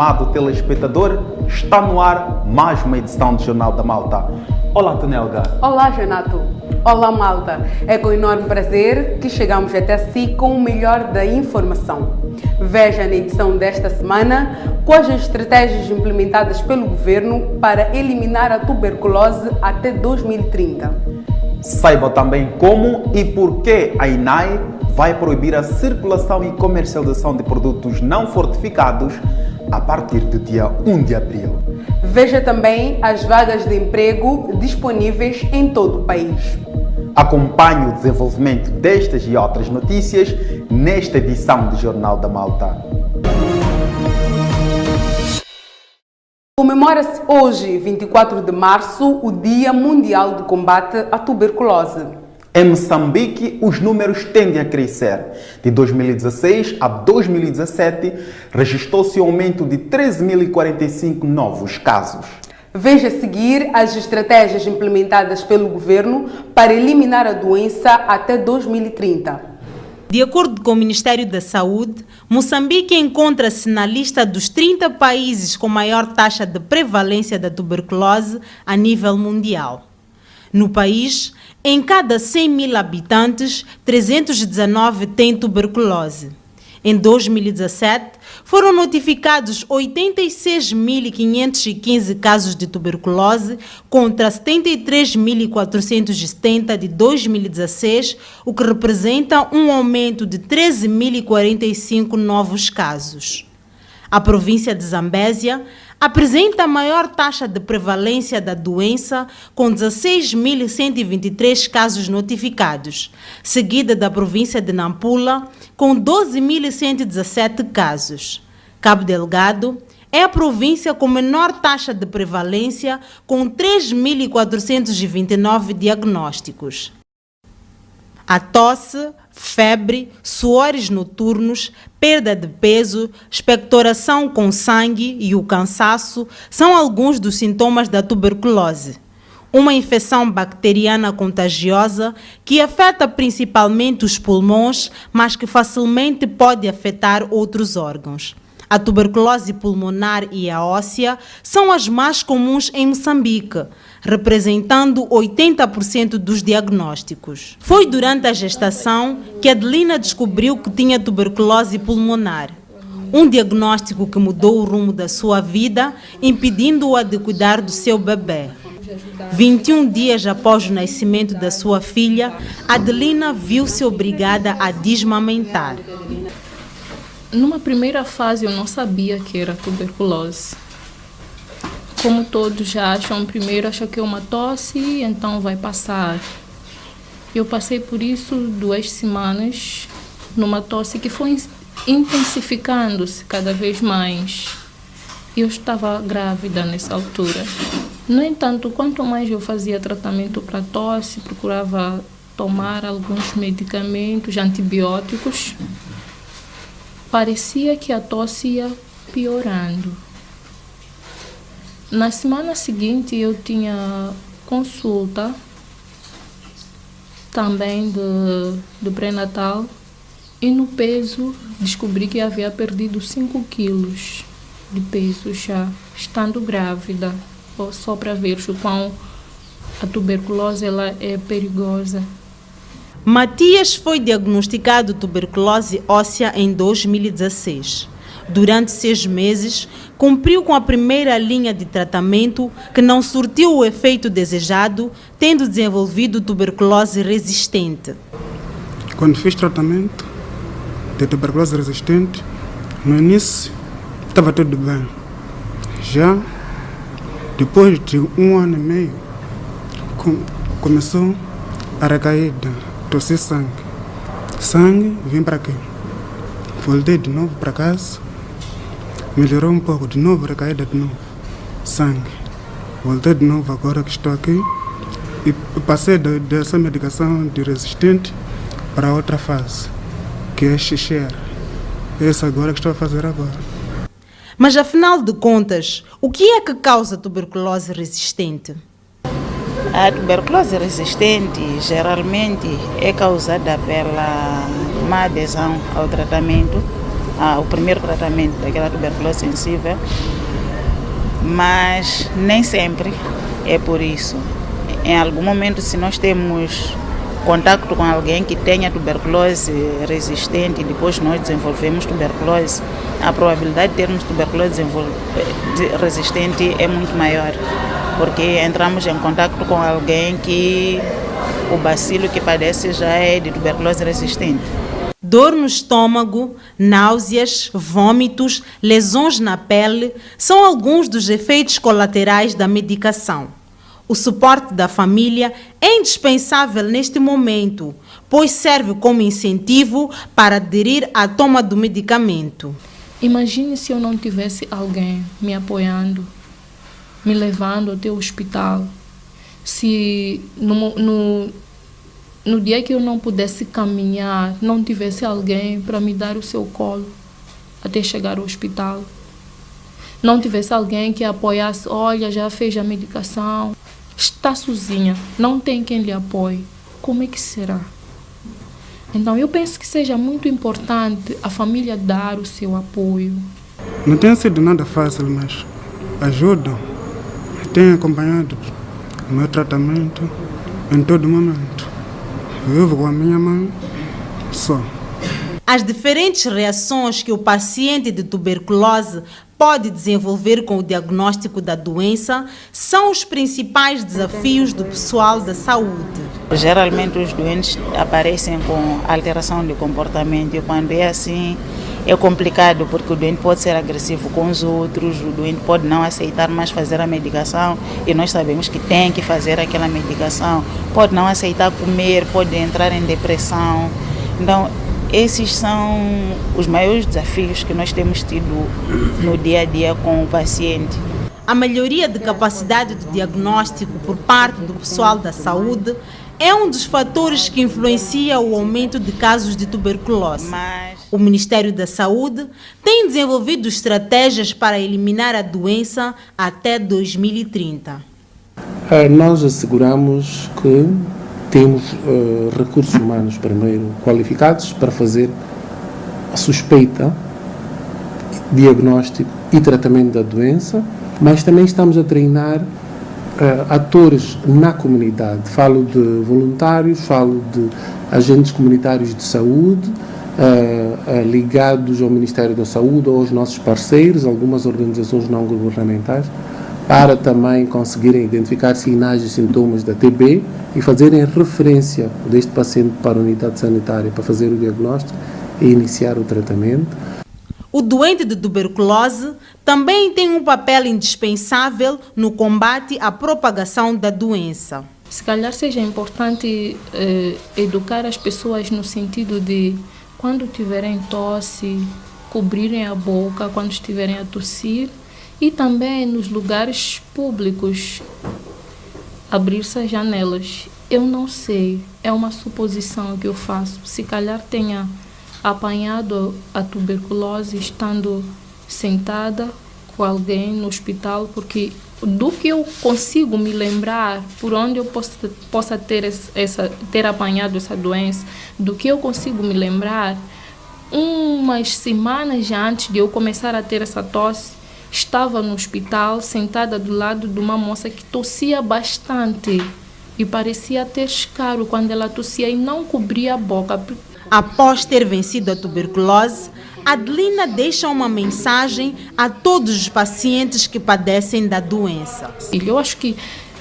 estimado telespectador, está no ar mais uma edição do Jornal da Malta. Olá, Tonelga. Olá, Renato. Olá, Malta. É com enorme prazer que chegamos até si com o melhor da informação. Veja na edição desta semana quais as estratégias implementadas pelo governo para eliminar a tuberculose até 2030. Saiba também como e por que a INAI vai proibir a circulação e comercialização de produtos não fortificados a partir do dia 1 de abril. Veja também as vagas de emprego disponíveis em todo o país. Acompanhe o desenvolvimento destas e outras notícias nesta edição do Jornal da Malta. Comemora-se hoje, 24 de março, o Dia Mundial de Combate à Tuberculose. Em Moçambique, os números tendem a crescer. De 2016 a 2017, registrou-se um aumento de 13.045 novos casos. Veja a seguir as estratégias implementadas pelo governo para eliminar a doença até 2030. De acordo com o Ministério da Saúde, Moçambique encontra-se na lista dos 30 países com maior taxa de prevalência da tuberculose a nível mundial. No país, em cada 100 mil habitantes, 319 têm tuberculose. Em 2017, foram notificados 86.515 casos de tuberculose contra 73.470 de 2016, o que representa um aumento de 13.045 novos casos. A província de Zambésia apresenta a maior taxa de prevalência da doença, com 16.123 casos notificados, seguida da província de Nampula, com 12.117 casos. Cabo Delgado é a província com menor taxa de prevalência, com 3.429 diagnósticos. A tosse, febre, suores noturnos, perda de peso, expectoração com sangue e o cansaço são alguns dos sintomas da tuberculose. Uma infecção bacteriana contagiosa que afeta principalmente os pulmões, mas que facilmente pode afetar outros órgãos. A tuberculose pulmonar e a óssea são as mais comuns em Moçambique, representando 80% dos diagnósticos. Foi durante a gestação que Adelina descobriu que tinha tuberculose pulmonar, um diagnóstico que mudou o rumo da sua vida, impedindo-a de cuidar do seu bebê. 21 dias após o nascimento da sua filha, Adelina viu-se obrigada a desmamentar. Numa primeira fase eu não sabia que era tuberculose. Como todos já acham, primeiro acham que é uma tosse, então vai passar. Eu passei por isso 2 semanas, numa tosse que foi intensificando-se cada vez mais. Eu estava grávida nessa altura. No entanto, quanto mais eu fazia tratamento para tosse, procurava tomar alguns medicamentos, antibióticos, parecia que a tosse ia piorando. Na semana seguinte eu tinha consulta também do pré-natal e no peso descobri que havia perdido 5 quilos de peso já, estando grávida. Só para ver o quão a tuberculose ela é perigosa. Matias foi diagnosticado tuberculose óssea em 2016. Durante 6 meses, cumpriu com a primeira linha de tratamento que não surtiu o efeito desejado, tendo desenvolvido tuberculose resistente. Quando fiz tratamento de tuberculose resistente, no início estava tudo bem. Já depois de 1 ano e meio, começou a recaída. Tossi sangue. Sangue, vim para aqui. Voltei de novo para casa. Melhorou um pouco, de novo, recaída de novo. Sangue. Voltei de novo agora que estou aqui. E passei dessa medicação de resistente para outra fase, que é xixer. Essa agora que estou a fazer agora. Mas afinal de contas, o que é que causa tuberculose resistente? A tuberculose resistente geralmente é causada pela má adesão ao tratamento o primeiro tratamento daquela tuberculose sensível, mas nem sempre é por isso. Em algum momento, se nós temos contato com alguém que tenha tuberculose resistente e depois nós desenvolvemos tuberculose, a probabilidade de termos tuberculose resistente é muito maior, porque entramos em contato com alguém que o bacilo que padece já é de tuberculose resistente. Dor no estômago, náuseas, vômitos, lesões na pele são alguns dos efeitos colaterais da medicação. O suporte da família é indispensável neste momento, pois serve como incentivo para aderir à toma do medicamento. Imagine se eu não tivesse alguém me apoiando, me levando até o hospital. Se no dia que eu não pudesse caminhar, não tivesse alguém para me dar o seu colo até chegar ao hospital. Não tivesse alguém que apoiasse, olha, já fez a medicação. Está sozinha, não tem quem lhe apoie. Como é que será? Então, eu penso que seja muito importante a família dar o seu apoio. Não tem sido nada fácil, mas ajuda. Tenho acompanhado o meu tratamento em todo momento. Vivo com a minha mãe só. As diferentes reações que o paciente de tuberculose pode desenvolver com o diagnóstico da doença são os principais desafios do pessoal da saúde. Geralmente os doentes aparecem com alteração de comportamento e quando é assim é complicado porque o doente pode ser agressivo com os outros, o doente pode não aceitar mais fazer a medicação e nós sabemos que tem que fazer aquela medicação, pode não aceitar comer, pode entrar em depressão. Então, esses são os maiores desafios que nós temos tido no dia a dia com o paciente. A melhoria de capacidade de diagnóstico por parte do pessoal da saúde é um dos fatores que influencia o aumento de casos de tuberculose. O Ministério da Saúde tem desenvolvido estratégias para eliminar a doença até 2030. Nós asseguramos que temos recursos humanos, primeiro, qualificados para fazer a suspeita, diagnóstico e tratamento da doença, mas também estamos a treinar atores na comunidade. Falo de voluntários, falo de agentes comunitários de saúde, ligados ao Ministério da Saúde ou aos nossos parceiros, algumas organizações não governamentais, para também conseguirem identificar sinais e sintomas da TB e fazerem referência deste paciente para a unidade sanitária para fazer o diagnóstico e iniciar o tratamento. O doente de tuberculose também tem um papel indispensável no combate à propagação da doença. Se calhar seja importante educar as pessoas no sentido de, quando tiverem tosse, cobrirem a boca, quando estiverem a tossir, e também nos lugares públicos, abrir-se as janelas. Eu não sei, é uma suposição que eu faço. Se calhar tenha apanhado a tuberculose estando sentada com alguém no hospital, porque do que eu consigo me lembrar, por onde eu possa ter apanhado essa doença, do que eu consigo me lembrar, umas semanas antes de eu começar a ter essa tosse, estava no hospital sentada do lado de uma moça que tossia bastante e parecia ter escaro quando ela tossia e não cobria a boca. Após ter vencido a tuberculose, Adelina deixa uma mensagem a todos os pacientes que padecem da doença. Eu acho que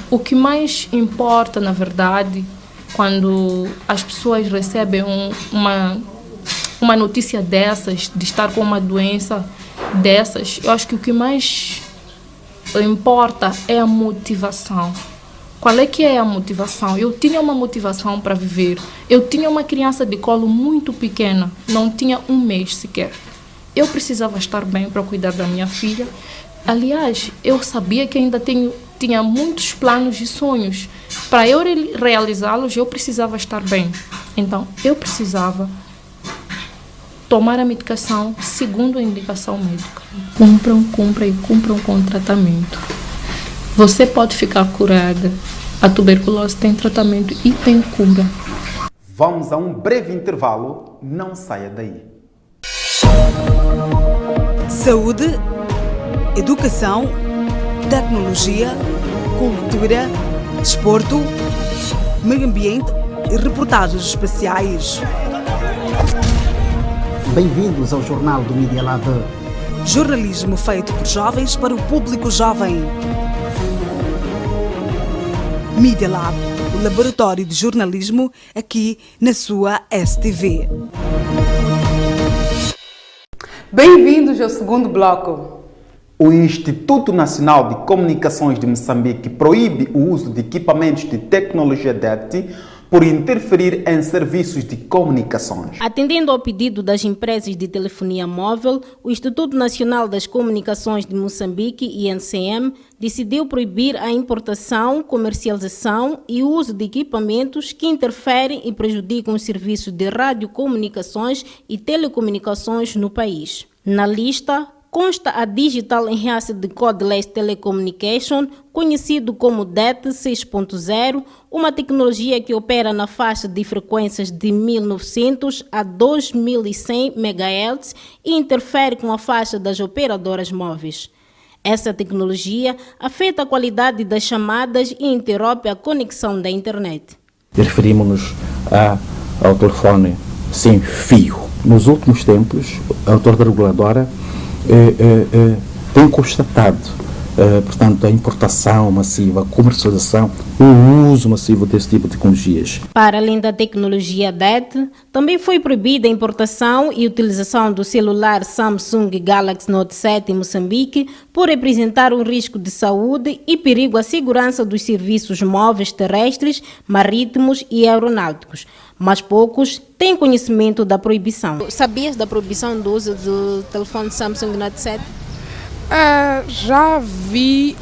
o que mais importa, na verdade, quando as pessoas recebem uma notícia dessas, de estar com uma doença dessas, eu acho que o que mais importa é a motivação. Qual é que é a motivação? Eu tinha uma motivação para viver. Eu tinha uma criança de colo muito pequena, não tinha 1 mês sequer. Eu precisava estar bem para cuidar da minha filha. Aliás, eu sabia que ainda tinha muitos planos e sonhos. Para eu realizá-los, eu precisava estar bem. Então, eu precisava tomar a medicação segundo a indicação médica. Cumpram com o tratamento. Você pode ficar curada. A tuberculose tem tratamento e tem cura. Vamos a um breve intervalo. Não saia daí. Saúde, educação, tecnologia, cultura, desporto, meio ambiente e reportagens especiais. Bem-vindos ao Jornal do Media Lab. Jornalismo feito por jovens para o público jovem. Media Lab, o laboratório de jornalismo aqui na sua STV. Bem-vindos ao segundo bloco. O Instituto Nacional de Comunicações de Moçambique proíbe o uso de equipamentos de tecnologia DET por interferir em serviços de comunicações. Atendendo ao pedido das empresas de telefonia móvel, o Instituto Nacional das Comunicações de Moçambique, INCM, decidiu proibir a importação, comercialização e uso de equipamentos que interferem e prejudicam os serviços de radiocomunicações e telecomunicações no país. Na lista consta a Digital Enhanced Codeless Telecommunication, conhecido como DET 6.0, uma tecnologia que opera na faixa de frequências de 1900 a 2100 MHz e interfere com a faixa das operadoras móveis. Essa tecnologia afeta a qualidade das chamadas e interrompe a conexão da internet. Referimos-nos ao telefone sem fio. Nos últimos tempos, a autoridade reguladora tem constatado, portanto, a importação massiva, a comercialização, o uso massivo desse tipo de tecnologias. Para além da tecnologia DET, também foi proibida a importação e utilização do celular Samsung Galaxy Note 7 em Moçambique por representar um risco de saúde e perigo à segurança dos serviços móveis terrestres, marítimos e aeronáuticos. Mas poucos têm conhecimento da proibição. Sabias da proibição do uso do telefone Samsung Note 7? Já vi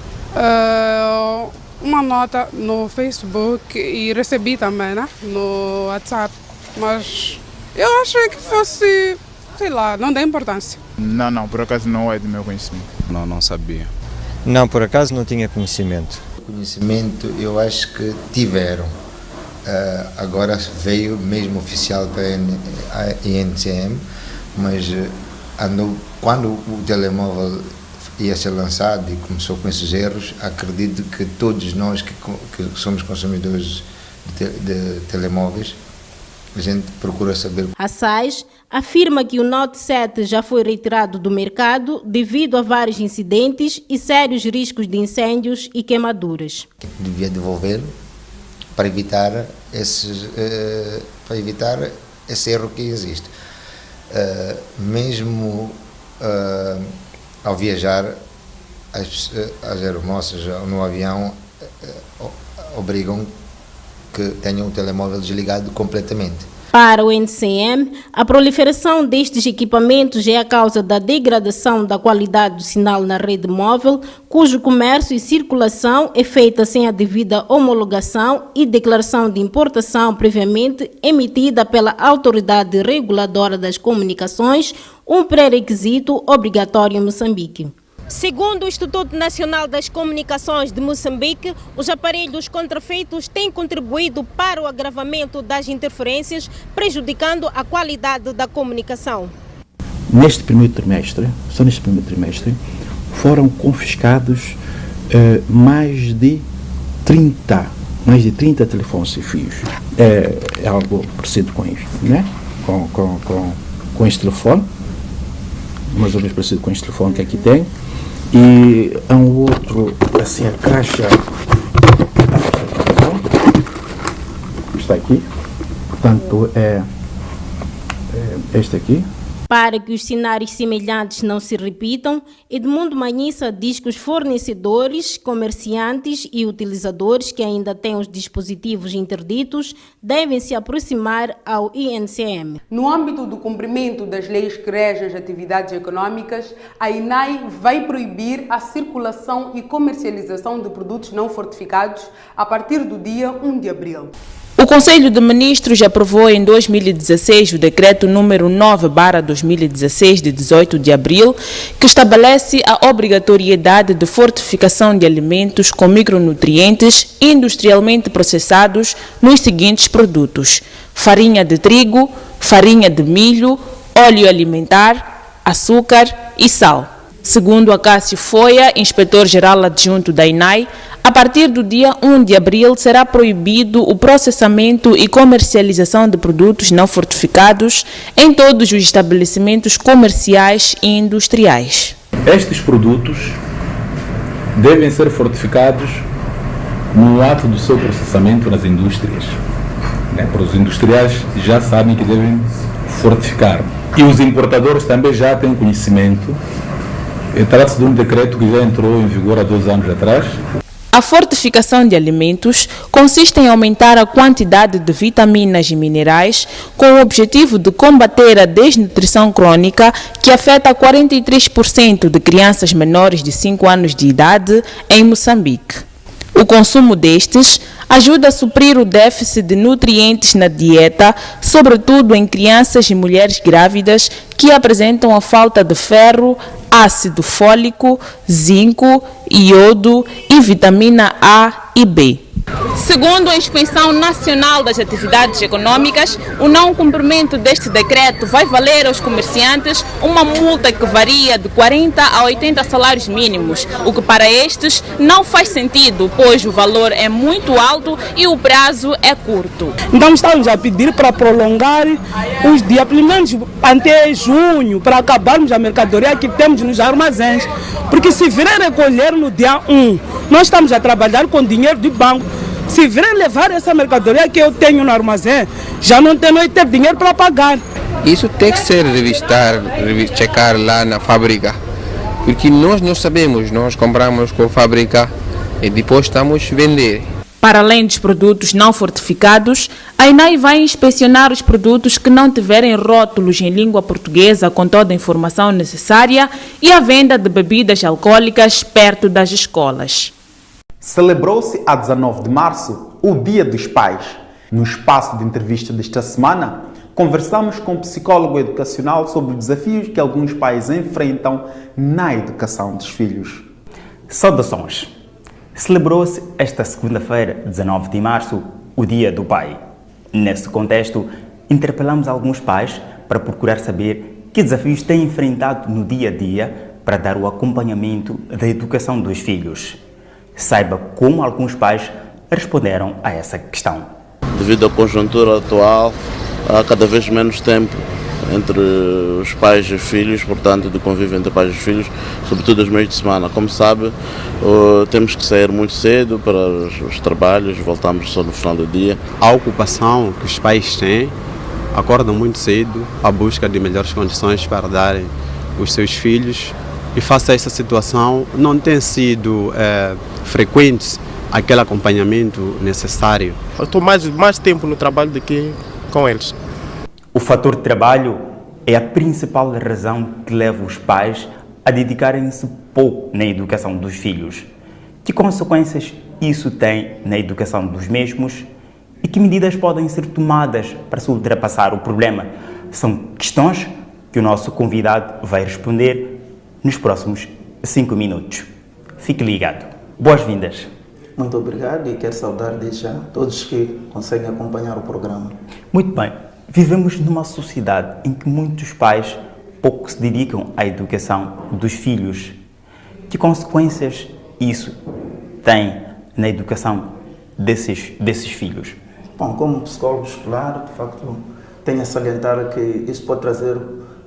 uma nota no Facebook e recebi também, né, no WhatsApp, mas eu achei que fosse, sei lá, não dá importância. Não, por acaso não é do meu conhecimento. Não sabia. Não, por acaso não tinha conhecimento. Conhecimento eu acho que tiveram. Agora veio mesmo oficial para a INCM, mas quando o telemóvel ia ser lançado e começou com esses erros, acredito que todos nós que somos consumidores de telemóveis, a gente procura saber. A SAIS afirma que o Note 7 já foi retirado do mercado devido a vários incidentes e sérios riscos de incêndios e queimaduras. Devia devolver para evitar esse erro que existe. Mesmo ao viajar, as aeromoças no avião obrigam que tenham o telemóvel desligado completamente. Para o NCM, a proliferação destes equipamentos é a causa da degradação da qualidade do sinal na rede móvel, cujo comércio e circulação é feita sem a devida homologação e declaração de importação previamente emitida pela Autoridade Reguladora das Comunicações, um pré-requisito obrigatório em Moçambique. Segundo o Instituto Nacional das Comunicações de Moçambique, os aparelhos contrafeitos têm contribuído para o agravamento das interferências, prejudicando a qualidade da comunicação. Só neste primeiro trimestre, foram confiscados mais de 30 telefones sem fios. É algo parecido com isto, né? Com este telefone, mais ou menos parecido com este telefone que aqui tem. E há um outro, assim, a caixa está aqui, portanto é este aqui. Para que os cenários semelhantes não se repitam, Edmundo Manhissa diz que os fornecedores, comerciantes e utilizadores que ainda têm os dispositivos interditos devem se aproximar ao INCM. No âmbito do cumprimento das leis que regem as atividades econômicas, a INAI vai proibir a circulação e comercialização de produtos não fortificados a partir do dia 1 de abril. O Conselho de Ministros aprovou em 2016 o Decreto número 9/2016, de 18 de abril, que estabelece a obrigatoriedade de fortificação de alimentos com micronutrientes industrialmente processados nos seguintes produtos: farinha de trigo, farinha de milho, óleo alimentar, açúcar e sal. Segundo Acácio Foia, inspetor-geral adjunto da INAI, a partir do dia 1 de abril será proibido o processamento e comercialização de produtos não fortificados em todos os estabelecimentos comerciais e industriais. Estes produtos devem ser fortificados no ato do seu processamento nas indústrias. Para os industriais já sabem que devem fortificar. E os importadores também já têm conhecimento. Trata-se de um decreto que já entrou em vigor há 2 anos atrás. A fortificação de alimentos consiste em aumentar a quantidade de vitaminas e minerais com o objetivo de combater a desnutrição crônica que afeta 43% de crianças menores de 5 anos de idade em Moçambique. O consumo destes ajuda a suprir o déficit de nutrientes na dieta, sobretudo em crianças e mulheres grávidas que apresentam a falta de ferro, ácido fólico, zinco, iodo e vitamina A e B. Segundo a Inspeção Nacional das Atividades Econômicas, o não cumprimento deste decreto vai valer aos comerciantes uma multa que varia de 40 a 80 salários mínimos, o que para estes não faz sentido, pois o valor é muito alto e o prazo é curto. Então estamos a pedir para prolongar os dias, pelo menos até junho, para acabarmos a mercadoria que temos nos armazéns, porque se virem recolher no dia 1, nós estamos a trabalhar com dinheiro de banco. Se virem levar essa mercadoria que eu tenho no armazém, já não tenho dinheiro para pagar. Isso tem que ser checar lá na fábrica, porque nós não sabemos, nós compramos com a fábrica e depois estamos a vender. Para além dos produtos não fortificados, a INAI vai inspecionar os produtos que não tiverem rótulos em língua portuguesa com toda a informação necessária e a venda de bebidas alcoólicas perto das escolas. Celebrou-se a 19 de março o Dia dos Pais. No espaço de entrevista desta semana, conversamos com um psicólogo educacional sobre os desafios que alguns pais enfrentam na educação dos filhos. Saudações! Celebrou-se esta segunda-feira, 19 de março, o Dia do Pai. Nesse contexto, interpelamos alguns pais para procurar saber que desafios têm enfrentado no dia a dia para dar o acompanhamento da educação dos filhos. Saiba como alguns pais responderam a essa questão. Devido à conjuntura atual, há cada vez menos tempo entre os pais e os filhos, portanto, de convívio entre pais e filhos, sobretudo aos meios de semana. Como sabe, temos que sair muito cedo para os trabalhos, voltamos só no final do dia. A ocupação que os pais têm, acordam muito cedo à busca de melhores condições para darem os seus filhos, e face a essa situação não tem sido frequente aquele acompanhamento necessário. Eu estou mais tempo no trabalho do que com eles. O fator trabalho é a principal razão que leva os pais a dedicarem-se pouco na educação dos filhos. Que consequências isso tem na educação dos mesmos e que medidas podem ser tomadas para se ultrapassar o problema? São questões que o nosso convidado vai responder nos próximos 5 minutos. Fique ligado. Boas-vindas. Muito obrigado e quero saudar desde já todos que conseguem acompanhar o programa. Muito bem. Vivemos numa sociedade em que muitos pais pouco se dedicam à educação dos filhos. Que consequências isso tem na educação desses filhos? Bom, como psicólogo escolar, de facto, tenho a salientar que isso pode trazer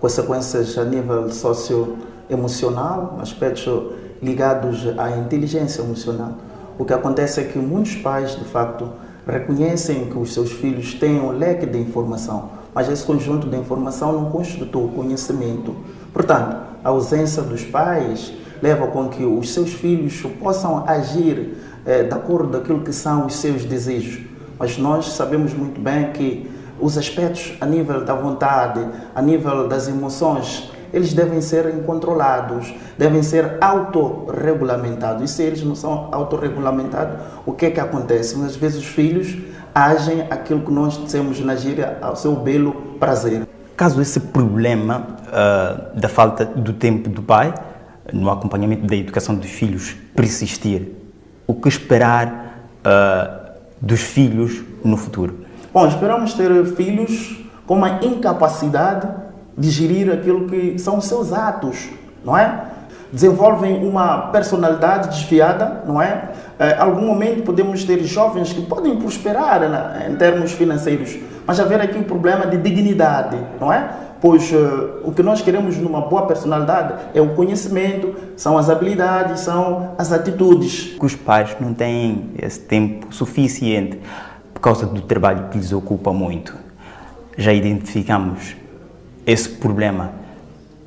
consequências a nível socioemocional, aspectos ligados à inteligência emocional. O que acontece é que muitos pais, de facto, reconhecem que os seus filhos têm um leque de informação, mas esse conjunto de informação não constitui conhecimento. Portanto, a ausência dos pais leva com que os seus filhos possam agir de acordo com aquilo que são os seus desejos. Mas nós sabemos muito bem que os aspectos a nível da vontade, a nível das emoções, eles devem ser controlados, devem ser autorregulamentados. E se eles não são autorregulamentados, o que é que acontece? Muitas vezes os filhos agem aquilo que nós dizemos na gíria ao seu belo prazer. Caso esse problema da falta do tempo do pai no acompanhamento da educação dos filhos persistir, o que esperar dos filhos no futuro? Bom, esperamos ter filhos com uma incapacidade de gerir aquilo que são os seus atos, não é? desenvolvem uma personalidade desviada, não é? Algum momento podemos ter jovens que podem prosperar em termos financeiros, mas haver aqui um problema de dignidade, não é? Pois o que nós queremos numa boa personalidade é o conhecimento, são as habilidades, são as atitudes. Os pais não têm esse tempo suficiente por causa do trabalho que lhes ocupa muito. Já identificamos esse problema.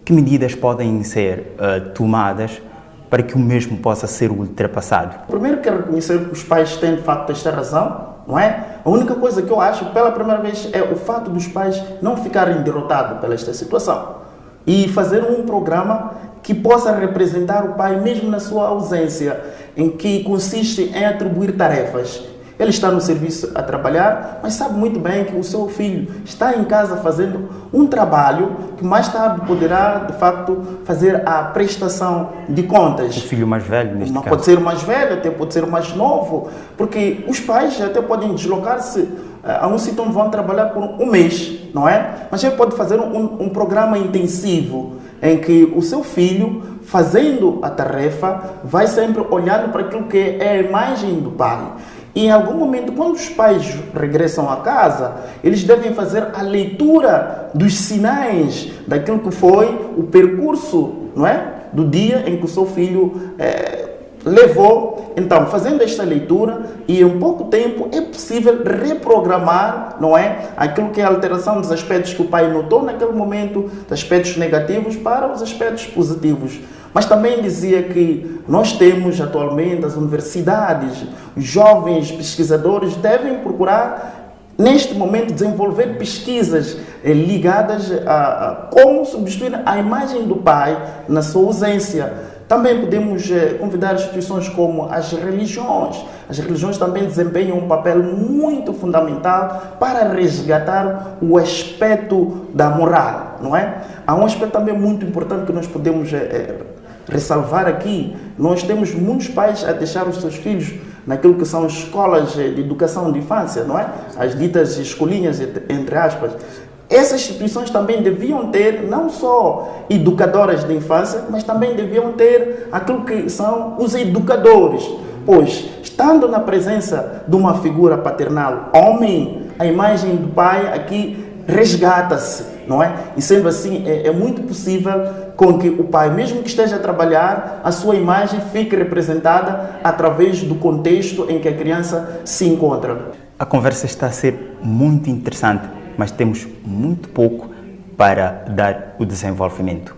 Que medidas podem ser tomadas para que o mesmo possa ser ultrapassado? Primeiro quero reconhecer que os pais têm de facto esta razão, não é? A única coisa que eu acho pela primeira vez é o fato dos pais não ficarem derrotados pela esta situação e fazer um programa que possa representar o pai mesmo na sua ausência, em que consiste em atribuir tarefas. Ele está no serviço a trabalhar, mas sabe muito bem que o seu filho está em casa fazendo um trabalho que mais tarde poderá, de facto, fazer a prestação de contas. O filho mais velho, neste caso. Pode ser o mais velho, até pode ser o mais novo, porque os pais até podem deslocar-se a um sítio onde vão trabalhar por um mês, não é? Mas ele pode fazer um programa intensivo em que o seu filho, fazendo a tarefa, vai sempre olhando para aquilo que é a imagem do pai. E em algum momento, quando os pais regressam a casa, eles devem fazer a leitura dos sinais daquilo que foi o percurso, não é? Do dia em que o seu filho levou. Então, fazendo esta leitura, e em pouco tempo é possível reprogramar, não é? Aquilo que é a alteração dos aspectos que o pai notou naquele momento, dos aspectos negativos para os aspectos positivos. Mas também dizia que nós temos atualmente as universidades, os jovens pesquisadores devem procurar, neste momento, desenvolver pesquisas ligadas a como substituir a imagem do pai na sua ausência. Também podemos convidar instituições como as religiões. As religiões também desempenham um papel muito fundamental para resgatar o aspecto da moral, não é? Há um aspecto também muito importante que nós podemos ressalvar aqui. Nós temos muitos pais a deixar os seus filhos naquilo que são escolas de educação de infância, não é? As ditas escolinhas, entre aspas. Essas instituições também deviam ter não só educadoras de infância, mas também deviam ter aquilo que são os educadores. Pois, estando na presença de uma figura paternal homem, a imagem do pai aqui resgata-se, não é? E sendo assim, é muito possível com que o pai, mesmo que esteja a trabalhar, a sua imagem fique representada através do contexto em que a criança se encontra. A conversa está a ser muito interessante, mas temos muito pouco para dar o desenvolvimento.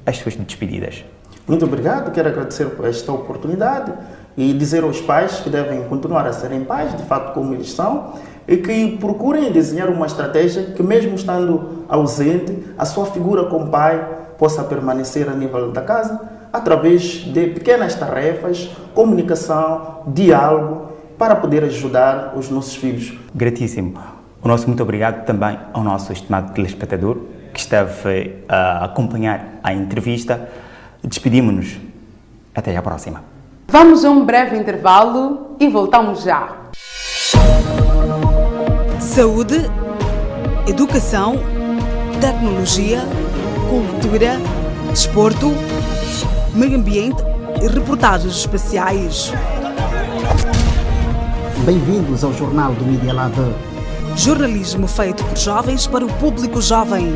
As suas despedidas. Muito obrigado, quero agradecer por esta oportunidade e dizer aos pais que devem continuar a serem pais, de fato como eles são, e que procurem desenhar uma estratégia que, mesmo estando ausente, a sua figura como pai possa permanecer a nível da casa, através de pequenas tarefas, comunicação, diálogo, para poder ajudar os nossos filhos. Gratíssimo. O nosso muito obrigado também ao nosso estimado telespectador que esteve a acompanhar a entrevista. Despedimos-nos. Até à próxima. Vamos a um breve intervalo e voltamos já. Saúde, educação, tecnologia, cultura, desporto, meio ambiente e reportagens especiais. Bem-vindos ao Jornal do Media Lab. Jornalismo feito por jovens para o público jovem.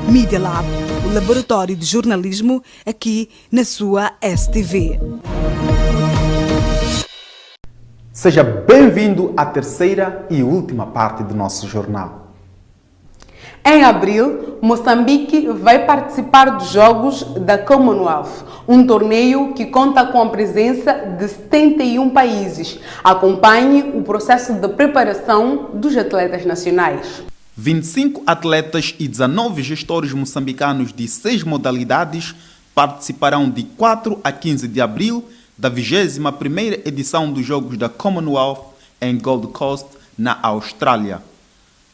Media Lab, o laboratório de jornalismo aqui na sua STV. Seja bem-vindo à terceira e última parte do nosso jornal. Em abril, Moçambique vai participar dos Jogos da Commonwealth, um torneio que conta com a presença de 71 países. Acompanhe o processo de preparação dos atletas nacionais. 25 atletas e 19 gestores moçambicanos de 6 modalidades participarão de 4 a 15 de abril da 21ª edição dos Jogos da Commonwealth em Gold Coast, na Austrália.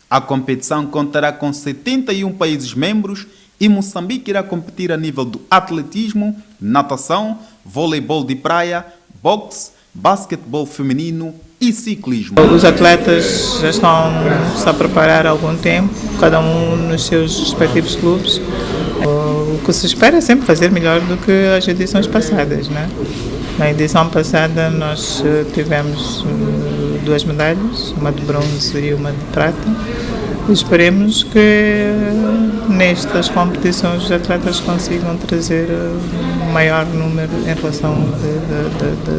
A competição contará com 71 países membros e Moçambique irá competir a nível do atletismo, natação, voleibol de praia, boxe, basquetebol feminino e ciclismo. Os atletas já estão-se a preparar há algum tempo, cada um nos seus respectivos clubes. o que se espera é sempre fazer melhor do que as edições passadas, né? Na edição passada nós tivemos 2 medalhas, uma de bronze e uma de prata. Esperemos que nestas competições os atletas consigam trazer um maior número em relação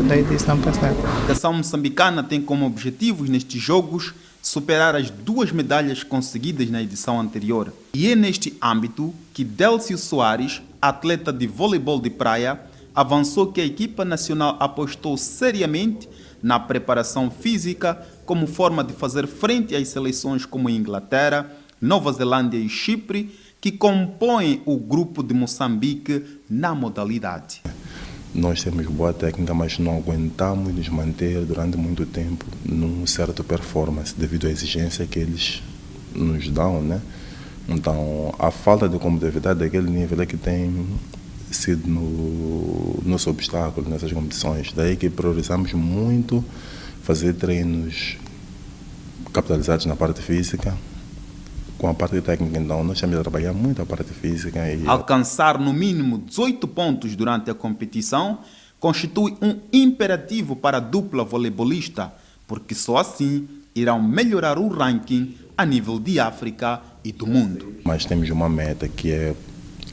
da edição passada. A delegação moçambicana tem como objetivos nestes Jogos superar as 2 medalhas conseguidas na edição anterior. E é neste âmbito que Délcio Soares, atleta de voleibol de praia, avançou que a equipa nacional apostou seriamente na preparação física como forma de fazer frente às seleções como Inglaterra, Nova Zelândia e Chipre, que compõem o grupo de Moçambique na modalidade. Nós temos boa técnica, mas não aguentamos nos manter durante muito tempo num certo performance devido à exigência que eles nos dão, né? Então, a falta de competitividade daquele nível é que tem sido no nosso obstáculo nessas competições. Daí que priorizamos muito fazer treinos capitalizados na parte física, com a parte técnica. Então, nós temos a trabalhar muito a parte física. E alcançar no mínimo 18 pontos durante a competição constitui um imperativo para a dupla voleibolista, porque só assim irão melhorar o ranking a nível de África e do mundo. Mas temos uma meta que é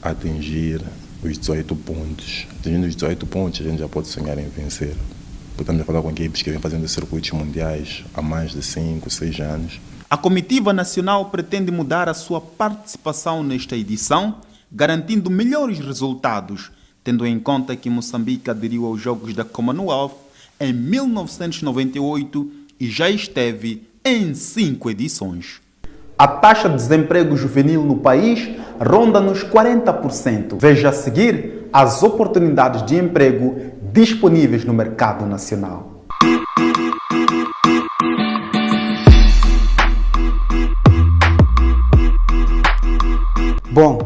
atingir os 18 pontos. Atingindo os 18 pontos, a gente já pode sonhar em vencer. Podemos falar com equipes que vêm fazendo circuitos mundiais há mais de 5, 6 anos. A comitiva nacional pretende mudar a sua participação nesta edição, garantindo melhores resultados, tendo em conta que Moçambique aderiu aos Jogos da Commonwealth em 1998 e já esteve em 5 edições. A taxa de desemprego juvenil no país ronda nos 40%. Veja a seguir as oportunidades de emprego disponíveis no mercado nacional. Bom,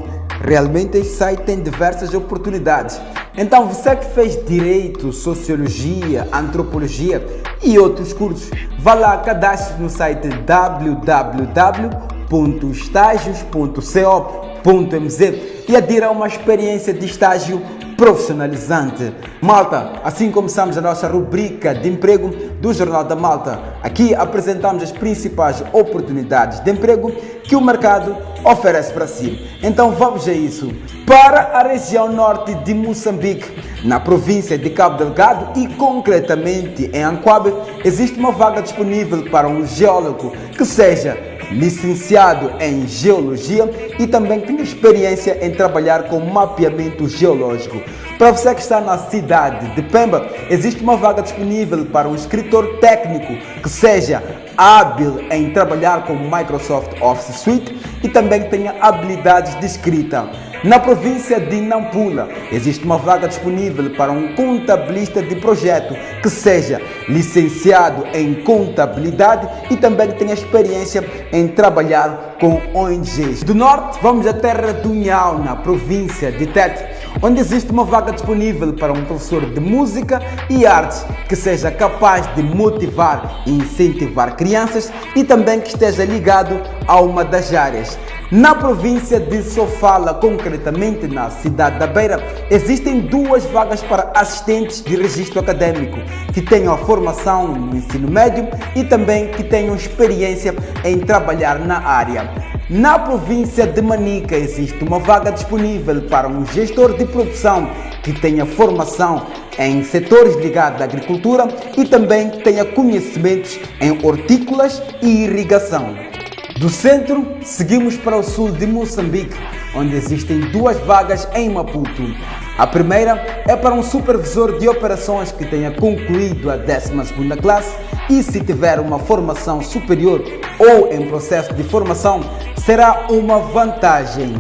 realmente este site tem diversas oportunidades. Então você que fez Direito, Sociologia, Antropologia e outros cursos, vá lá, cadastre no site www.estagios.co.mz e adira a uma experiência de estágio profissionalizante. Malta, assim começamos a nossa rubrica de emprego do Jornal da Malta. Aqui apresentamos as principais oportunidades de emprego que o mercado oferece para si. Então vamos a isso. Para a região norte de Moçambique, na província de Cabo Delgado e concretamente em Anquabe, existe uma vaga disponível para um geólogo que seja licenciado em Geologia e também tem experiência em trabalhar com mapeamento geológico. Para você que está na cidade de Pemba, existe uma vaga disponível para um escritor técnico que seja hábil em trabalhar com Microsoft Office Suite e também tenha habilidades de escrita. Na província de Nampula, existe uma vaga disponível para um contabilista de projeto que seja licenciado em contabilidade e também tenha experiência em trabalhar com ONGs. Do norte, vamos à terra do Nhau, na província de Tete, onde existe uma vaga disponível para um professor de música e artes que seja capaz de motivar e incentivar crianças e também que esteja ligado a uma das áreas. Na província de Sofala, concretamente na cidade da Beira, existem 2 vagas para assistentes de registro acadêmico que tenham a formação no ensino médio e também que tenham experiência em trabalhar na área. Na província de Manica existe uma vaga disponível para um gestor de produção que tenha formação em setores ligados à agricultura e também que tenha conhecimentos em hortícolas e irrigação. Do centro, seguimos para o sul de Moçambique, onde existem 2 vagas em Maputo. A primeira é para um supervisor de operações que tenha concluído a 12ª classe e se tiver uma formação superior ou em processo de formação, será uma vantagem.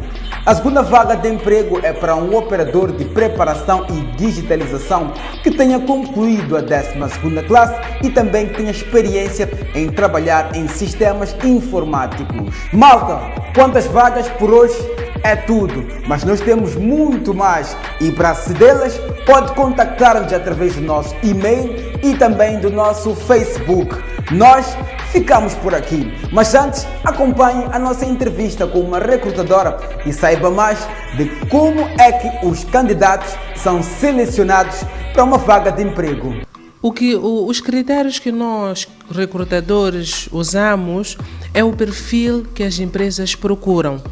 A segunda vaga de emprego é para um operador de preparação e digitalização que tenha concluído a 12ª classe e também tenha experiência em trabalhar em sistemas informáticos. Malta, quantas vagas por hoje? É tudo, mas nós temos muito mais e para acedê-las pode contactar-nos através do nosso e-mail e também do nosso Facebook. Nós ficamos por aqui, mas antes acompanhe a nossa entrevista com uma recrutadora e saiba mais de como é que os candidatos são selecionados para uma vaga de emprego. Os critérios que nós, recrutadores, usamos é o perfil que as empresas procuram.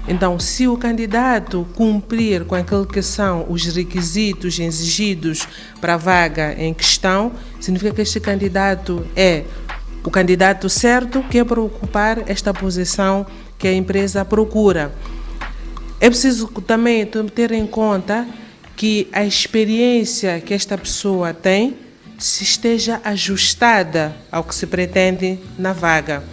Então, se o candidato cumprir com aquilo que são os requisitos exigidos para a vaga em questão, significa que este candidato é o candidato certo que é para ocupar esta posição que a empresa procura. É preciso também ter em conta que a experiência que esta pessoa tem se esteja ajustada ao que se pretende na vaga.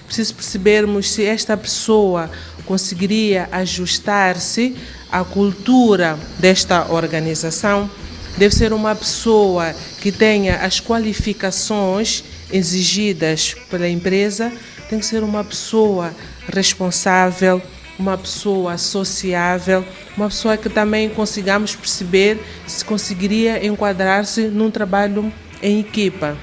Preciso percebermos se esta pessoa conseguiria ajustar-se à cultura desta organização. Deve ser uma pessoa que tenha as qualificações exigidas pela empresa, tem que ser uma pessoa responsável, uma pessoa sociável, uma pessoa que também consigamos perceber se conseguiria enquadrar-se num trabalho em equipa.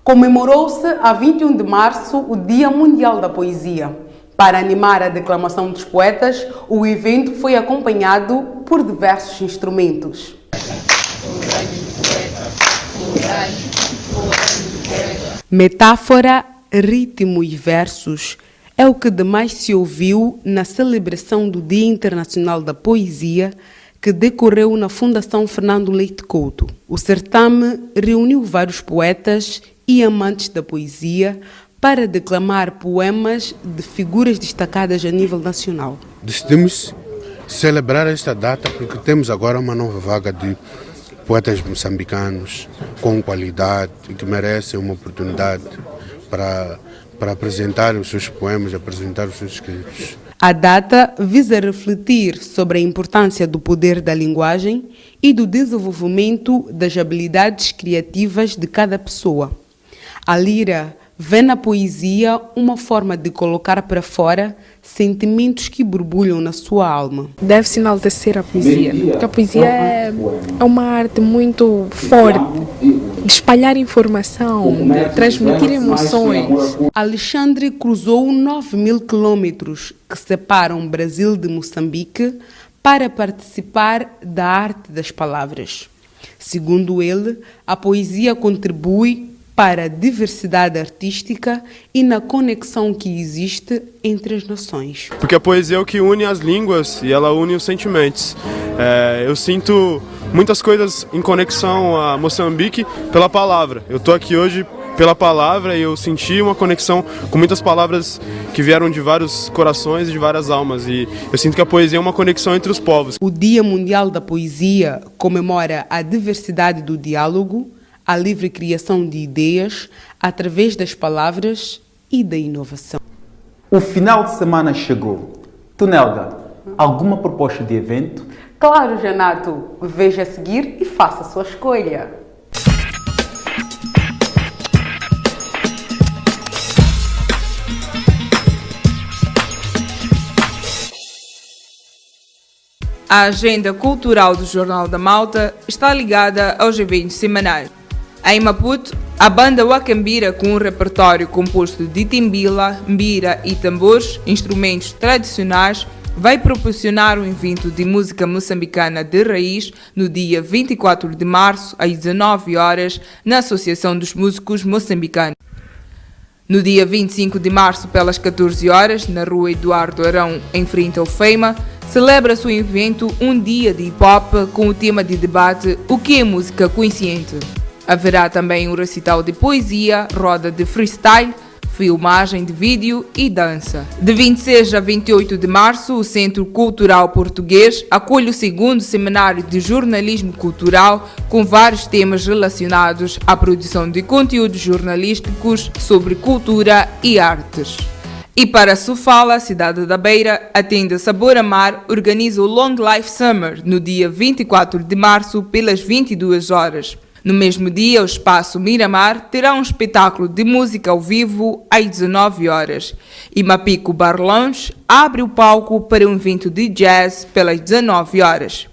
Comemorou-se a 21 de março o Dia Mundial da Poesia. Para animar a declamação dos poetas, o evento foi acompanhado por diversos instrumentos. Metáfora, ritmo e versos é o que demais se ouviu na celebração do Dia Internacional da Poesia, que decorreu na Fundação Fernando Leite Couto. O certame reuniu vários poetas e amantes da poesia para declamar poemas de figuras destacadas a nível nacional. Decidimos celebrar esta data porque temos agora uma nova vaga de poetas moçambicanos com qualidade e que merecem uma oportunidade para apresentar os seus poemas, apresentar os seus escritos. A data visa refletir sobre a importância do poder da linguagem e do desenvolvimento das habilidades criativas de cada pessoa. A Lira vê na poesia uma forma de colocar para fora sentimentos que borbulham na sua alma. Deve-se enaltecer a poesia, porque a poesia é uma arte muito forte, de espalhar informação, de transmitir emoções. Alexandre cruzou 9.000 quilômetros que separam o Brasil de Moçambique para participar da arte das palavras. Segundo ele, a poesia contribui para a diversidade artística e na conexão que existe entre as nações. Porque a poesia é o que une as línguas e ela une os sentimentos. Eu sinto muitas coisas em conexão a Moçambique pela palavra. Eu estou aqui hoje pela palavra e eu senti uma conexão com muitas palavras que vieram de vários corações e de várias almas. E eu sinto que a poesia é uma conexão entre os povos. O Dia Mundial da Poesia comemora a diversidade do diálogo, a livre criação de ideias através das palavras e da inovação. O final de semana chegou. Tonelga, alguma proposta de evento? Claro, Janato. Veja a seguir e faça a sua escolha. A agenda cultural do Jornal da Malta está ligada aos eventos semanais. Em Maputo, a banda Wakambira, com um repertório composto de timbila, mbira e tambores, instrumentos tradicionais, vai proporcionar um evento de música moçambicana de raiz no dia 24 de março, às 19 horas, na Associação dos Músicos Moçambicanos. No dia 25 de março, pelas 14 horas, na rua Eduardo Arão, em frente ao FEIMA, celebra-se o evento Um Dia de Hip-Hop com o tema de debate O que é música consciente? Haverá também um recital de poesia, roda de freestyle, filmagem de vídeo e dança. De 26 a 28 de março, o Centro Cultural Português acolhe o segundo seminário de jornalismo cultural com vários temas relacionados à produção de conteúdos jornalísticos sobre cultura e artes. E para Sofala, a cidade da Beira, a tenda Sabor a Mar organiza o Long Life Summer no dia 24 de março pelas 22 horas. No mesmo dia, o Espaço Miramar terá um espetáculo de música ao vivo às 19 horas. E Mapico Bar Lounge abre o palco para um evento de jazz pelas 19 horas.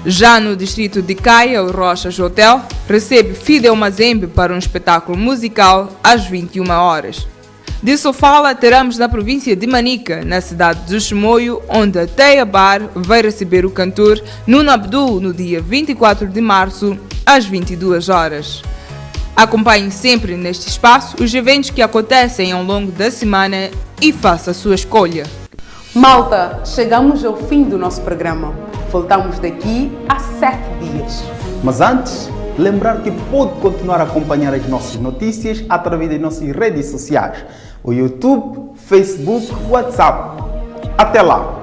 Já no distrito de Caia, o Rochas Hotel recebe Fidel Mazembe para um espetáculo musical às 21 horas. De Sofala, teremos na província de Manica, na cidade de Chimoio, onde a Teia Bar vai receber o cantor Nuno Abdul no dia 24 de março, às 22 horas. Acompanhe sempre neste espaço os eventos que acontecem ao longo da semana e faça a sua escolha. Malta, chegamos ao fim do nosso programa. Voltamos daqui a 7 dias. Mas antes, lembrar que pode continuar a acompanhar as nossas notícias através das nossas redes sociais, o YouTube, Facebook, WhatsApp. Até lá!